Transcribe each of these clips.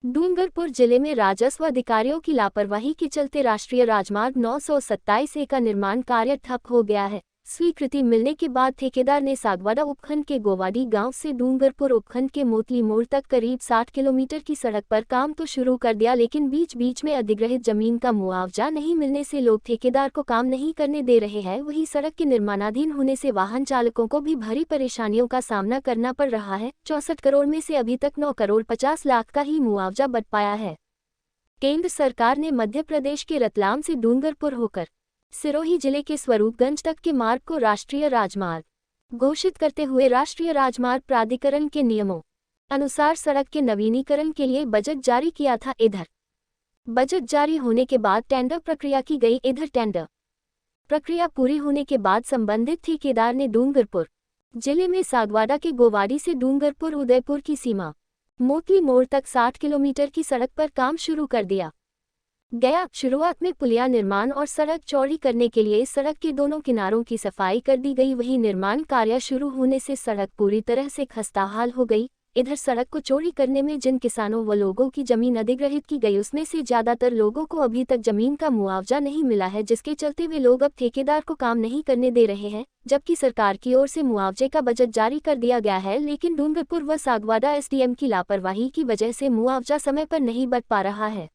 डूंगरपुर जिले में राजस्व अधिकारियों की लापरवाही के चलते राष्ट्रीय राजमार्ग 927A का निर्माण कार्य ठप हो गया है। स्वीकृति मिलने के बाद ठेकेदार ने सागवाड़ा उपखंड के गोवाड़ी गांव से डूंगरपुर उपखंड के मोतली मोड़ तक करीब 60 किलोमीटर की सड़क पर काम तो शुरू कर दिया, लेकिन बीच बीच में अधिग्रहित जमीन का मुआवजा नहीं मिलने से लोग ठेकेदार को काम नहीं करने दे रहे हैं। वहीं सड़क के निर्माणाधीन होने से वाहन चालकों को भी भारी परेशानियों का सामना करना पड़ रहा है। 64 करोड़ में से अभी तक 9 करोड़ 50 लाख का ही मुआवजा बच पाया है। केंद्र सरकार ने मध्य प्रदेश के रतलाम से डूंगरपुर होकर सिरोही जिले के स्वरूपगंज तक के मार्ग को राष्ट्रीय राजमार्ग घोषित करते हुए राष्ट्रीय राजमार्ग प्राधिकरण के नियमों अनुसार सड़क के नवीनीकरण के लिए बजट जारी किया था। इधर बजट जारी होने के बाद टेंडर प्रक्रिया की गई। इधर टेंडर प्रक्रिया पूरी होने के बाद संबंधित ठेकेदार ने डूंगरपुर जिले में सागवाड़ा के गोवाड़ी से डूंगरपुर उदयपुर की सीमा मोतली मोड़ तक 60 किलोमीटर की सड़क पर काम शुरू कर दिया गया। शुरुआत में पुलिया निर्माण और सड़क चौड़ी करने के लिए सड़क के दोनों किनारों की सफाई कर दी गई। वहीं निर्माण कार्य शुरू होने से सड़क पूरी तरह से खस्ताहाल हो गई। इधर सड़क को चौड़ी करने में जिन किसानों व लोगों की जमीन अधिग्रहित की गई, उसमें से ज्यादातर लोगों को अभी तक जमीन का मुआवजा नहीं मिला है, जिसके चलते वे लोग अब ठेकेदार को काम नहीं करने दे रहे हैं। जबकि सरकार की ओर से मुआवजे का बजट जारी कर दिया गया है, लेकिन डूंगरपुर व सागवाड़ा एसडीएम की लापरवाही की वजह से मुआवजा समय पर नहीं बच पा रहा है।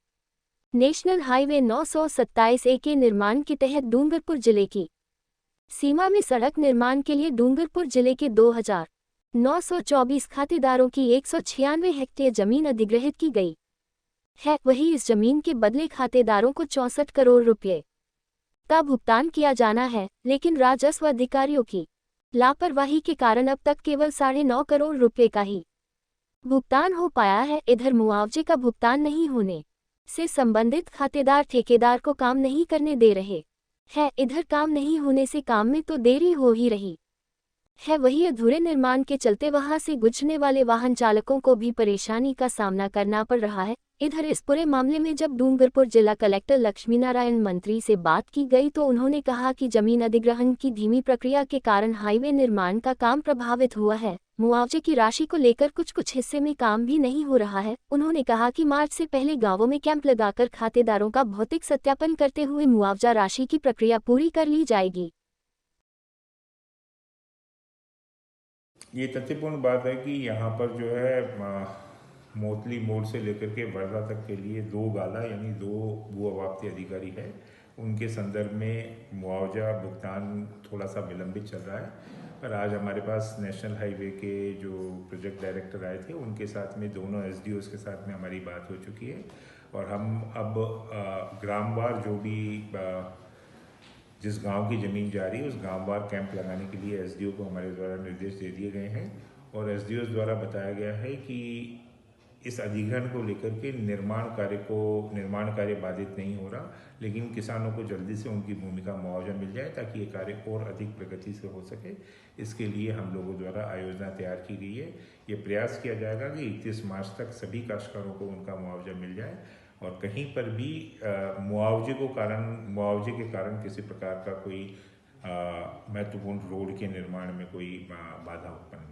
नेशनल हाईवे 927A के निर्माण के तहत डूंगरपुर जिले की सीमा में सड़क निर्माण के लिए डूंगरपुर जिले के 2924 खातेदारों की 196 हेक्टेयर जमीन अधिग्रहित की गई है। वहीं इस जमीन के बदले खातेदारों को 64 करोड़ रुपये का भुगतान किया जाना है, लेकिन राजस्व अधिकारियों की लापरवाही के कारण अब तक केवल 9.5 करोड़ रुपये का ही भुगतान हो पाया है। इधर मुआवजे का भुगतान नहीं होने से संबंधित खातेदार ठेकेदार को काम नहीं करने दे रहे हैं। इधर काम नहीं होने से काम में तो देरी हो ही रही है, वहीं अधूरे निर्माण के चलते वहां से गुजरने वाले वाहन चालकों को भी परेशानी का सामना करना पड़ रहा है। इधर इस पूरे मामले में जब डूंगरपुर जिला कलेक्टर लक्ष्मीनारायण मंत्री से बात की गई तो उन्होंने कहा कि जमीन अधिग्रहण की धीमी प्रक्रिया के कारण हाईवे निर्माण का काम प्रभावित हुआ है। मुआवजे की राशि को लेकर कुछ हिस्से में काम भी नहीं हो रहा है। उन्होंने कहा कि मार्च से पहले गांवों में कैंप लगाकर खातेदारों का भौतिक सत्यापन करते हुए मुआवजा राशि की प्रक्रिया पूरी कर ली जाएगी। ये तथ्यपूर्ण बात है कि यहाँ पर जो है मोतली मोड़ से लेकर के वर्धा तक के लिए 2 गाला यानी 2 भू अवाप्ती अधिकारी है। उनके संदर्भ में मुआवजा भुगतान थोड़ा सा विलंबित चल रहा है। पर आज हमारे पास नेशनल हाईवे के जो प्रोजेक्ट डायरेक्टर आए थे, उनके साथ में दोनों एसडीओज के साथ में हमारी बात हो चुकी है और हम अब ग्रामवार जो भी जिस गांव की ज़मीन जा रही है उस गांववार कैंप लगाने के लिए एसडीओ को हमारे द्वारा निर्देश दे दिए गए हैं और एसडीओ द्वारा बताया गया है कि इस अधिग्रहण को लेकर के निर्माण कार्य बाधित नहीं हो रहा, लेकिन किसानों को जल्दी से उनकी भूमि का मुआवजा मिल जाए ताकि ये कार्य और अधिक प्रगति से हो सके। इसके लिए हम लोगों द्वारा आयोजना तैयार की गई है। ये प्रयास किया जाएगा कि 31 मार्च तक सभी काश्तकारों को उनका मुआवजा मिल जाए और कहीं पर भी मुआवजे के कारण किसी प्रकार का कोई महत्वपूर्ण रोड के निर्माण में कोई बाधा उत्पन्न